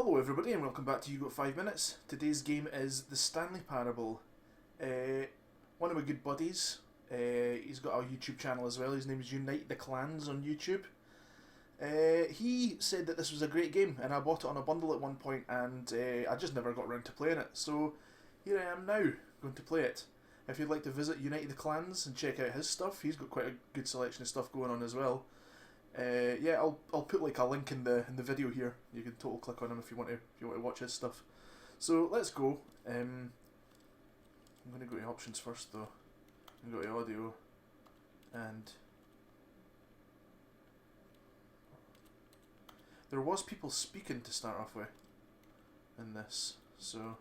Hello everybody and welcome back to You Got 5 Minutes. Today's game is the Stanley Parable. One of my good buddies, he's got a YouTube channel as well. His name is Unite the Clans on YouTube. He said that this was a great game and I bought it on a bundle at one point and I just never got around to playing it. So here I am now, going to play it. If you'd like to visit Unite the Clans and check out his stuff, he's got quite a good selection of stuff going on as well. Yeah, I'll put like a link in the video here. You can total click on him if you want to watch his stuff. So let's go. I'm gonna go to options first though. I'm gonna go to audio, and there was people speaking to start off with in this. So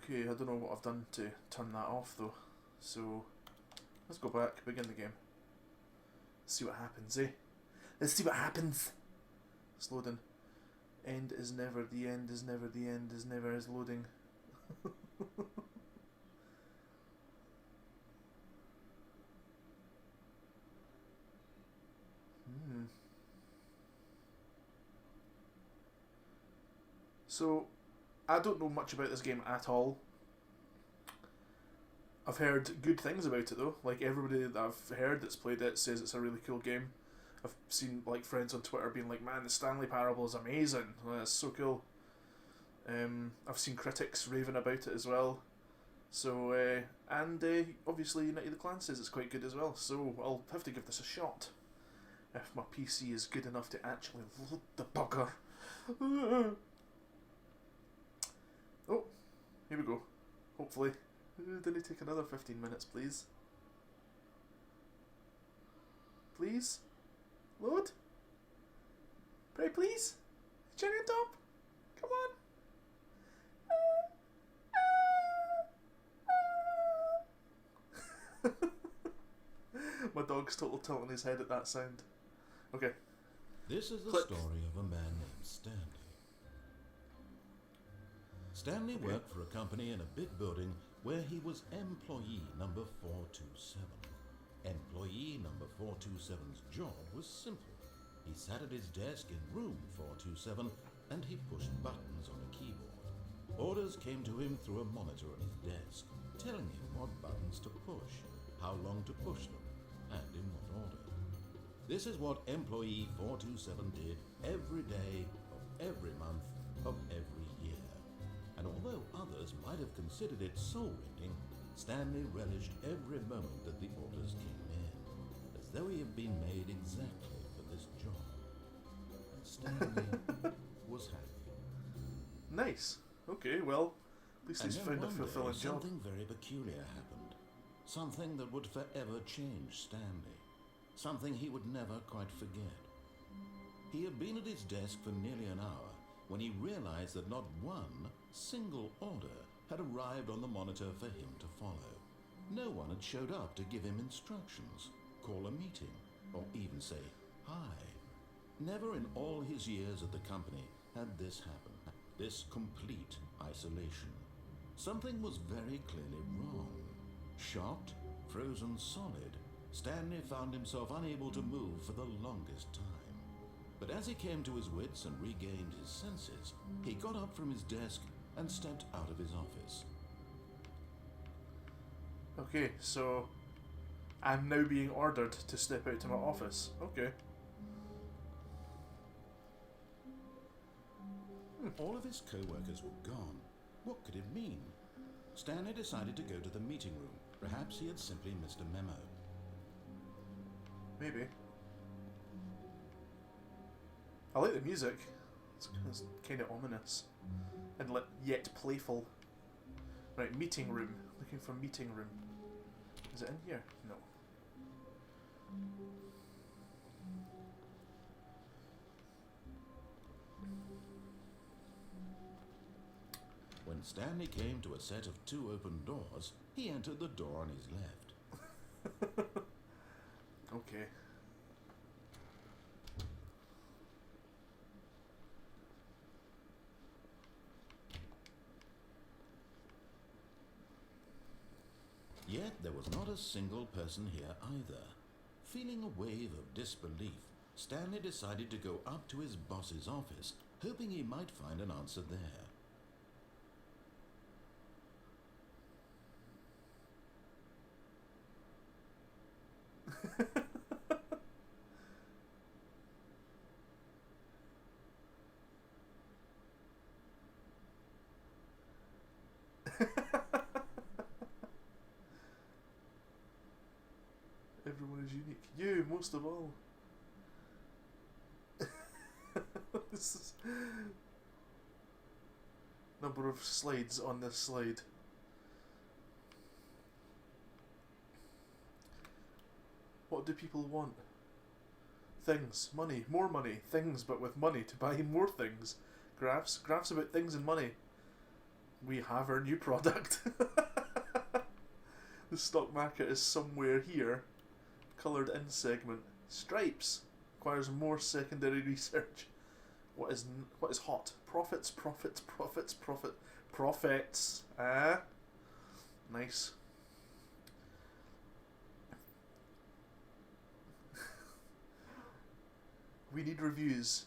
okay, I don't know what I've done to turn that off though. So let's go back, begin the game. See what happens, eh? Let's see what happens. It's loading. End is never the end is never the end is never is loading. So, I don't know much about this game at all. I've heard good things about it though. Like everybody that I've heard that's played it says it's a really cool game. I've seen like friends on Twitter being like, "Man, the Stanley Parable is amazing. Well, it's so cool." I've seen critics raving about it as well. So obviously Unite the Clan says it's quite good as well. So I'll have to give this a shot if my PC is good enough to actually load the bugger. Oh, here we go. Hopefully. Did it take another 15 minutes, please? Please? Load? Pray, please? Cherry on top? Come on! My dog's total tilting his head at that sound. Okay. This is the Click. story of a man named Stanley. Stanley worked for a company in a big building where he was employee number 427. Employee number 427's job was simple. He sat at his desk in room 427 and he pushed buttons on a keyboard. Orders came to him through a monitor on his desk, telling him what buttons to push, how long to push them, and in what order. This is what employee 427 did every day of every month of every year. And although others might have considered it soul-rending, Stanley relished every moment that the orders came in, as though he had been made exactly for this job. And Stanley was happy. Nice. Okay, well, at least And he's then found a one fulfilling day, job. something very peculiar happened. Something that would forever change Stanley. Something he would never quite forget. He had been at his desk for nearly an hour when he realized that not one single order had arrived on the monitor for him to follow. No one had showed up to give him instructions, call a meeting, or even say hi. Never in all his years at the company had this happened, this complete isolation. Something was very clearly wrong. Shocked, frozen solid, Stanley found himself unable to move for the longest time. But as he came to his wits and regained his senses, he got up from his desk and stepped out of his office. Okay, so I'm now being ordered to step out to my office. Okay. All of his co-workers were gone. What could it mean? Stanley decided to go to the meeting room. Perhaps he had simply missed a memo. Maybe. I like the music. It's kind of ominous. And yet playful. Right, meeting room. Looking for meeting room. Is it in here? No. When Stanley came to a set of two open doors, he entered the door on his left. Okay. Yet there was not a single person here either. Feeling a wave of disbelief, Stanley decided to go up to his boss's office, hoping he might find an answer there. Everyone is unique. You, most of all. This is number of slides on this slide. What do people want? Things, money, more money, things, but with money to buy more things. Graphs about things and money. We have our new product. The stock market is somewhere here. Coloured in segment. Stripes. Requires more secondary research. What is hot? Profits. Ah. Nice. We need reviews.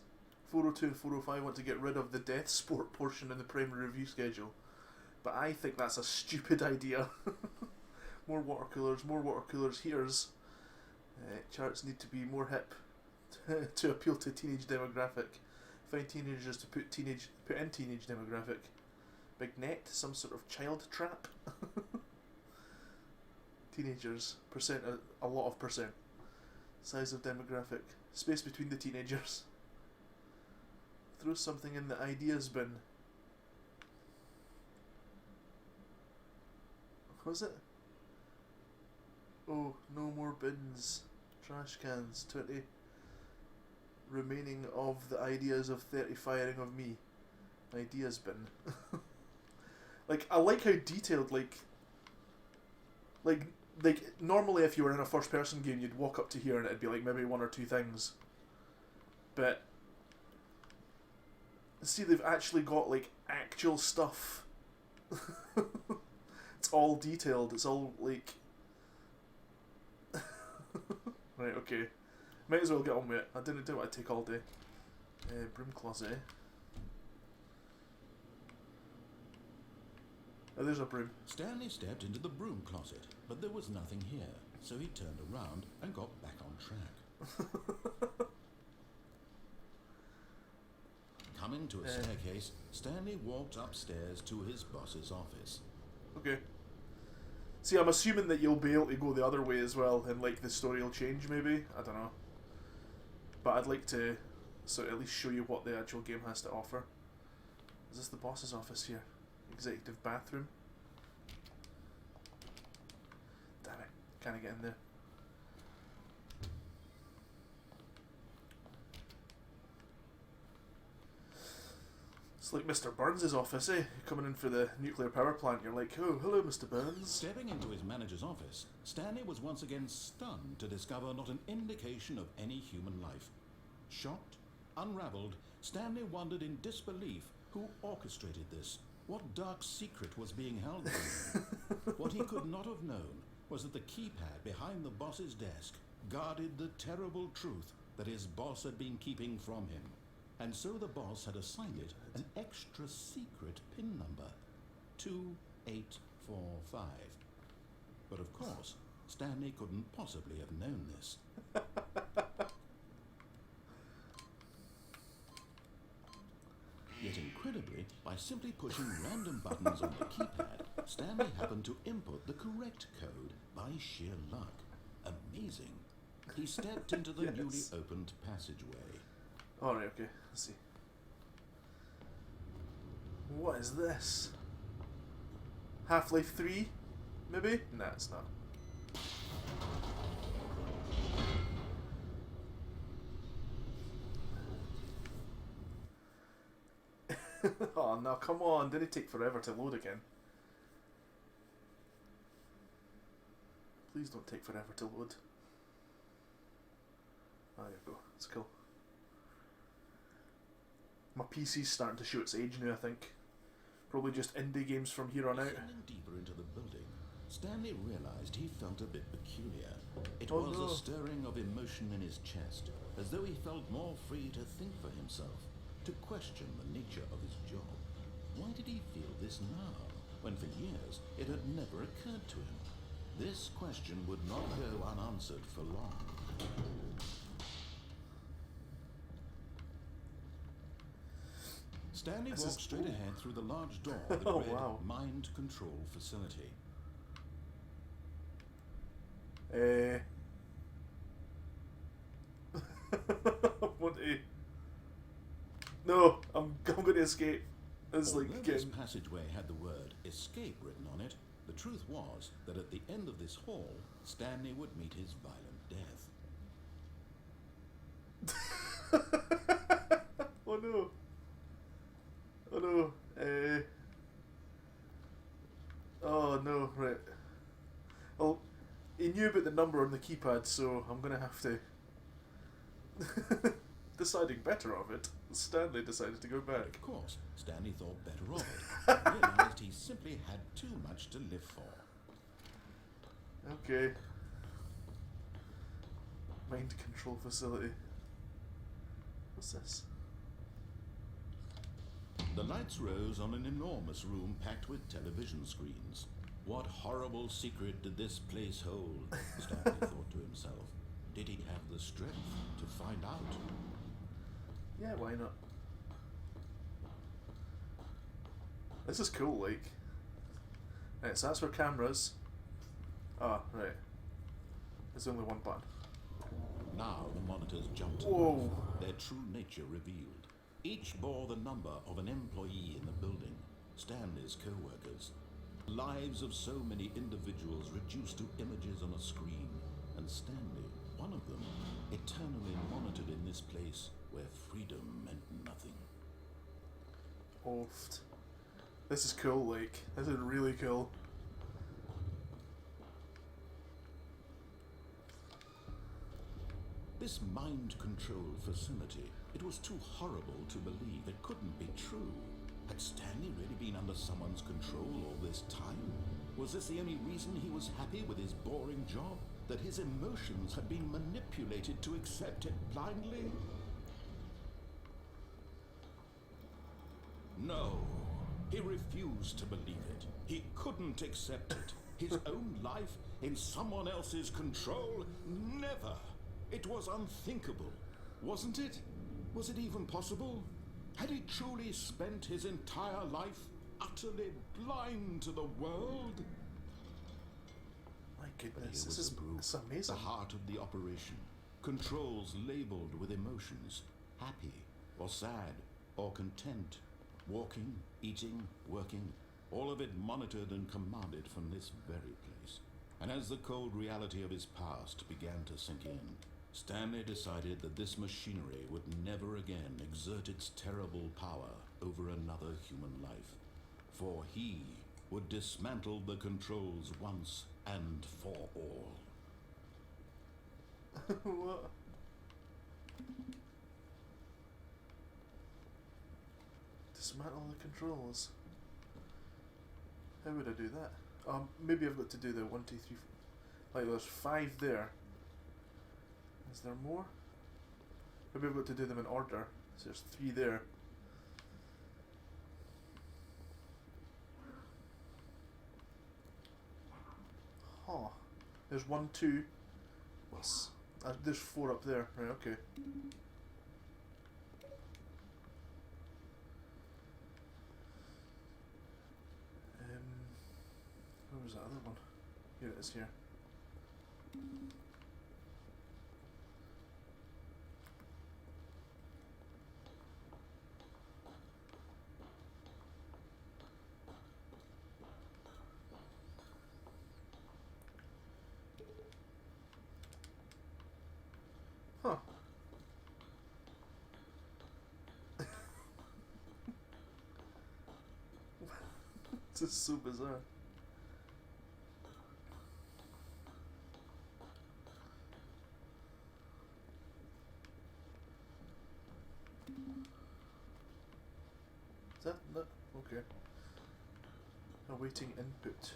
402 and 405 want to get rid of the death sport portion in the primary review schedule. But I think that's a stupid idea. More water coolers. Here's charts need to be more hip to appeal to teenage demographic. Find teenagers to put in teenage demographic. Big net, some sort of child trap. Teenagers, percent, a lot of percent. Size of demographic. Space between the teenagers. Throw something in the ideas bin. What was it? Oh, no more bins. Trash cans. 20 remaining of the ideas of 30 firing of me. Ideas bin. Like, I like how detailed, like normally if you were in a first person game you'd walk up to here and it'd be like maybe one or two things. But see, they've actually got like actual stuff. It's all detailed, it's all like right, okay. Might as well get on with it. I didn't do what I take all day. Broom closet. Oh, there's a broom. Stanley stepped into the broom closet, but there was nothing here, so he turned around and got back on track. Coming to a staircase, Stanley walked upstairs to his boss's office. Okay. See, I'm assuming that you'll be able to go the other way as well, and like the story will change maybe? I don't know. But I'd like to sort of at least show you what the actual game has to offer. Is this the boss's office here? Executive bathroom? Damn it, can't I get in there? It's like Mr. Burns' office, eh? You're coming in for the nuclear power plant, you're like, oh, hello Mr. Burns. Stepping into his manager's office, Stanley was once again stunned to discover not an indication of any human life. Shocked, unraveled, Stanley wondered in disbelief who orchestrated this. What dark secret was being held from him? What he could not have known was that the keypad behind the boss's desk guarded the terrible truth that his boss had been keeping from him. And so the boss had assigned it an extra secret PIN number, 2845. But of course, Stanley couldn't possibly have known this. Yet incredibly, by simply pushing random buttons on the keypad, Stanley happened to input the correct code by sheer luck. Amazing. He stepped into the newly opened passageway. Alright, okay, let's see. What is this? Half-Life 3? Maybe? Nah, it's not. Oh no, come on, didn't it take forever to load again? Please don't take forever to load. Oh, there you go, it's cool. My PC's starting to show its age now, I think. Probably just indie games from here on out. Descending deeper into the building, Stanley realized he felt a bit peculiar. It Oh, was no. a stirring of emotion in his chest, as though he felt more free to think for himself, to question the nature of his job. Why did he feel this now, when for years it had never occurred to him? This question would not go unanswered for long. Stanley This walked is- straight ooh. ahead through the large door that Oh, read wow. Mind Control Facility. What a... No, I'm going to escape. It's like Although this getting... passageway had the word escape written on it, the truth was that at the end of this hall, Stanley would meet his violent death. Oh no. Oh no. Oh no, right. Well, he knew about the number on the keypad, so I'm gonna have to... Deciding better of it, Stanley decided to go back. Of course, Stanley thought better of it, and realized he simply had too much to live for. Okay. Mind control facility. What's this? The lights rose on an enormous room packed with television screens. What horrible secret did this place hold? Stanley thought to himself. Did he have the strength to find out? Yeah, why not? This is cool, like. Right, so that's for cameras. Ah, right. There's only one button. Now the monitors jumped to Whoa. life, their true nature revealed. Each bore the number of an employee in the building, Stanley's co-workers. Lives of so many individuals reduced to images on a screen, and Stanley, one of them, eternally monitored in this place where freedom meant nothing. Oft. This is cool, like. This is really cool. This mind control facility, it was too horrible to believe. It couldn't be true. Had Stanley really been under someone's control all this time? Was this the only reason he was happy with his boring job? That his emotions had been manipulated to accept it blindly? No, he refused to believe it. He couldn't accept it. His own life in someone else's control? Never. It was unthinkable, wasn't it? Was it even possible? Had he truly spent his entire life utterly blind to the world? My But goodness, here this was is the proof, it's amazing. the heart of the operation. Controls labeled with emotions, happy or sad or content, walking, eating, working, all of it monitored and commanded from this very place. And as the cold reality of his past began to sink in, Stanley decided that this machinery would never again exert its terrible power over another human life. For he would dismantle the controls once and for all. What? Dismantle the controls. How would I do that? Maybe I've got to do the 1, 2, 3, 4. Like there's 5 there. Is there more? Maybe I've got to do them in order. So there's 3 there. Huh. There's 1, 2. There's 4 up there. Right, okay. Where was that other one? Here it is here. Huh. This is so bizarre. Is that okay? Awaiting input.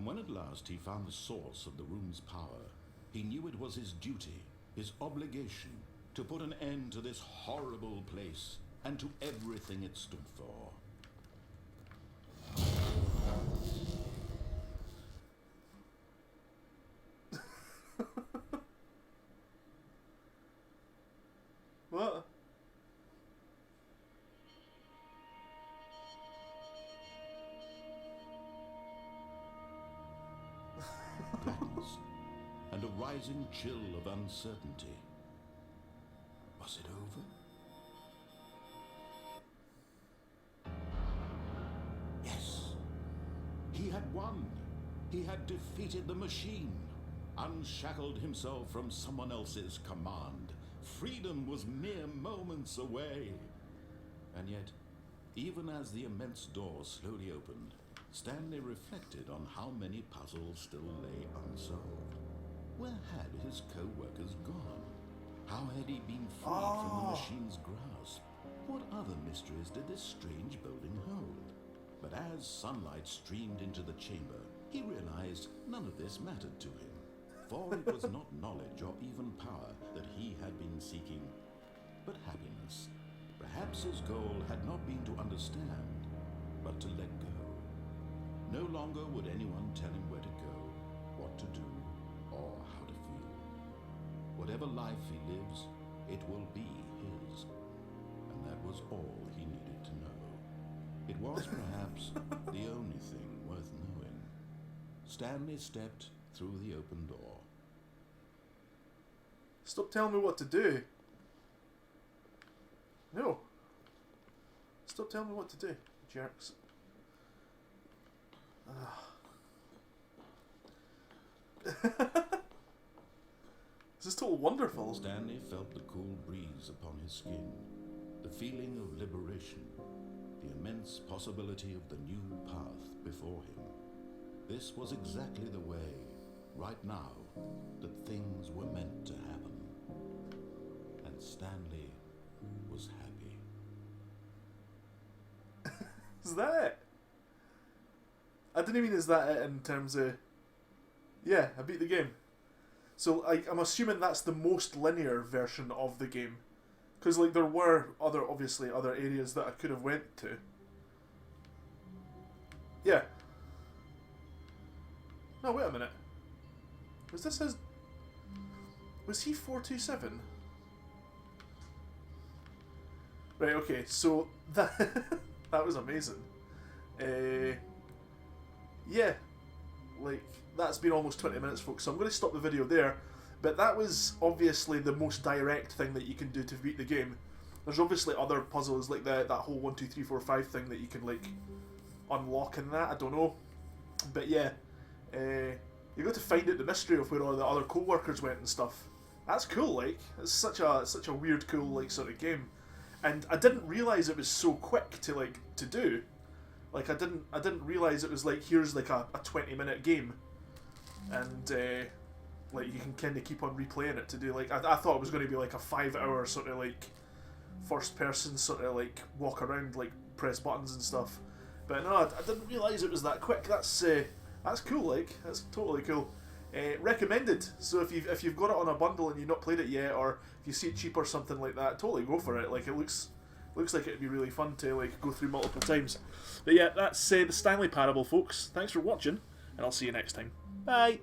And when at last he found the source of the room's power, he knew it was his duty, his obligation, to put an end to this horrible place and to everything it stood for. What? Blackness and a rising chill of uncertainty. Was it over? Yes. He had won. He had defeated the machine, unshackled himself from someone else's command. Freedom was mere moments away. And yet, even as the immense door slowly opened, Stanley reflected on how many puzzles still lay unsolved. Where had his co-workers gone? How had he been freed from the machine's grasp? What other mysteries did this strange building hold? But as sunlight streamed into the chamber, he realized none of this mattered to him. For it was not knowledge or even power that he had been seeking, but happiness. Perhaps his goal had not been to understand, but to let go. No longer would anyone tell him where to go, what to do, or how to feel. Whatever life he lives, it will be his. And that was all he needed to know. It was perhaps the only thing worth knowing. Stanley stepped through the open door. Stop telling me what to do. No. Stop telling me what to do, jerks. This is total wonderful. Stanley felt the cool breeze upon his skin, the feeling of liberation, the immense possibility of the new path before him. This was exactly the way, right now, that things were meant to happen. And Stanley was happy. Is that it? I didn't mean is that it in terms of... Yeah, I beat the game. So I'm assuming that's the most linear version of the game. Because like there were obviously other areas that I could have went to. Yeah. No, wait a minute. Was this his... Was he 427? Right, okay, so that that was amazing. Yeah, like, that's been almost 20 minutes, folks, so I'm going to stop the video there. But that was obviously the most direct thing that you can do to beat the game. There's obviously other puzzles, like that whole 1, 2, 3, 4, 5 thing that you can, like, unlock in that, I don't know. But yeah, you got to find out the mystery of where all the other co-workers went and stuff. That's cool, like, it's such a weird, cool, like, sort of game. And I didn't realise it was so quick to do. Like I didn't realise it was like here's like a 20-minute game, and like you can kind of keep on replaying it to do like I thought it was going to be like a 5-hour sort of like first person sort of like walk around like press buttons and stuff. But no, I didn't realise it was that quick. That's cool. Like that's totally cool. Recommended. So if you've got it on a bundle and you've not played it yet, or if you see it cheap or something like that, totally go for it. Like it looks like it'd be really fun to like go through multiple times. But yeah, that's the Stanley Parable, folks. Thanks for watching, and I'll see you next time. Bye.